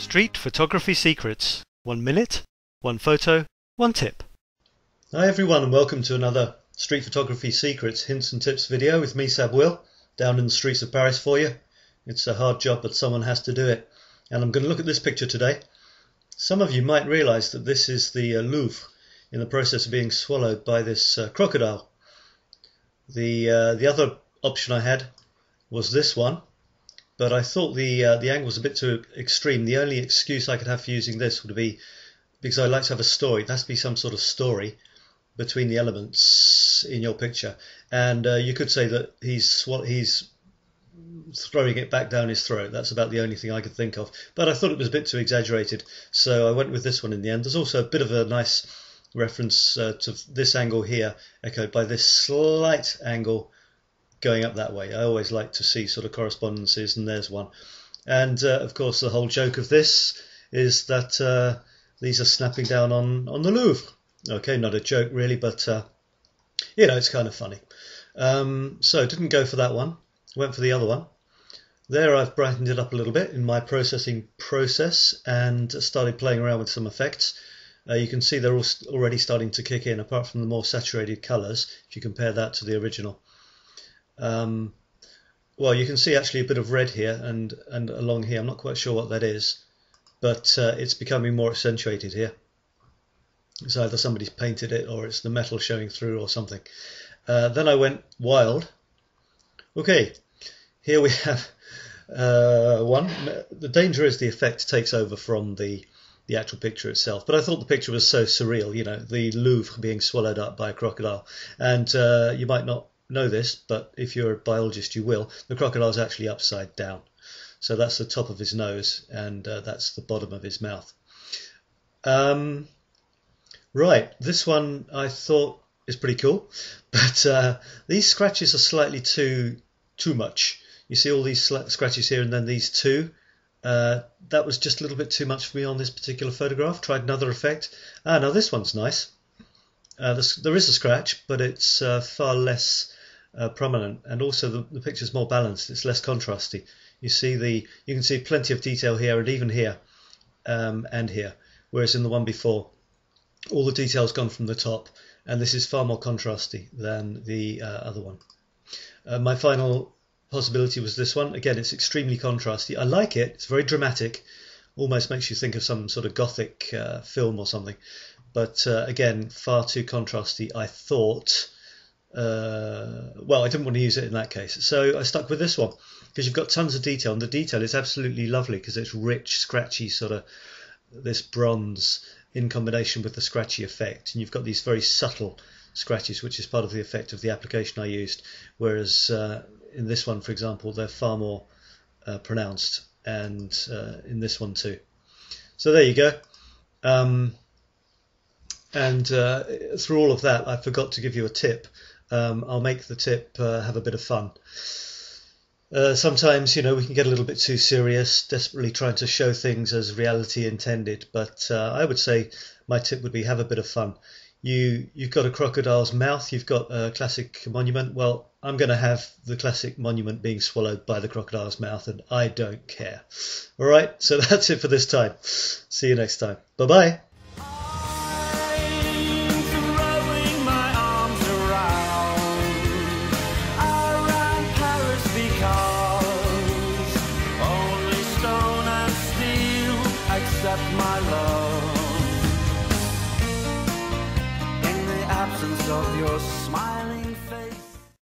Street Photography Secrets. 1 minute, 1 photo, 1 tip. Hi everyone and welcome to another Street Photography Secrets Hints and Tips video with me, Sab Will, down in the streets of Paris for you. It's a hard job but someone has to do it. And I'm going to look at this picture today. Some of you might realise that this is the Louvre in the process of being swallowed by this crocodile. The other option I had was this one, but I thought the angle was a bit too extreme. The only excuse I could have for using this would be because I like to have a story. It has to be some sort of story between the elements in your picture, and you could say that he's throwing it back down his throat. That's about the only thing I could think of, but I thought it was a bit too exaggerated, so I went with this one in the end. There's also a bit of a nice reference to this angle here, echoed by this slight angle going up that way. I always like to see sort of correspondences, and there's one. And of course the whole joke of this is that these are snapping down on the Louvre. Okay, not a joke really, but you know, it's kind of funny. So didn't go for that one, went for the other one. There I've brightened it up a little bit in my processing process and started playing around with some effects. You can see they're all already starting to kick in, apart from the more saturated colours, if you compare that to the original. Well, you can see actually a bit of red here and along here. I'm not quite sure what that is, but it's becoming more accentuated here. It's either somebody's painted it or it's the metal showing through or something. Then I went wild. Okay, here we have one. The danger is the effect takes over from the actual picture itself, but I thought the picture was so surreal, you know, the Louvre being swallowed up by a crocodile. And you might not know this, but if you're a biologist you will. The crocodile's actually upside down, so that's the top of his nose and that's the bottom of his mouth. Right, this one I thought is pretty cool, but these scratches are slightly too much. You see all these scratches here and then these two. That was just a little bit too much for me on this particular photograph. Tried another effect. Now this one's nice. There is a scratch, but it's far less prominent, and also the picture's more balanced. It's less contrasty. You can see plenty of detail here and even here and here, whereas in the one before all the detail's gone from the top, and this is far more contrasty than the other one. My final possibility was this one. Again, it's extremely contrasty. I like it. It's very dramatic, almost makes you think of some sort of gothic film or something, but again, far too contrasty, I thought. Well, I didn't want to use it in that case, so I stuck with this one because you've got tons of detail, and the detail is absolutely lovely because it's rich, scratchy, sort of this bronze in combination with the scratchy effect, and you've got these very subtle scratches, which is part of the effect of the application I used, whereas in this one, for example, they're far more pronounced, and in this one too. So there you go. And through all of that, I forgot to give you a tip. I'll make the tip have a bit of fun. Sometimes, you know, we can get a little bit too serious, desperately trying to show things as reality intended, but I would say my tip would be have a bit of fun. You've got a crocodile's mouth, you've got a classic monument. Well, I'm going to have the classic monument being swallowed by the crocodile's mouth, and I don't care. All right, so that's it for this time. See you next time. Bye-bye.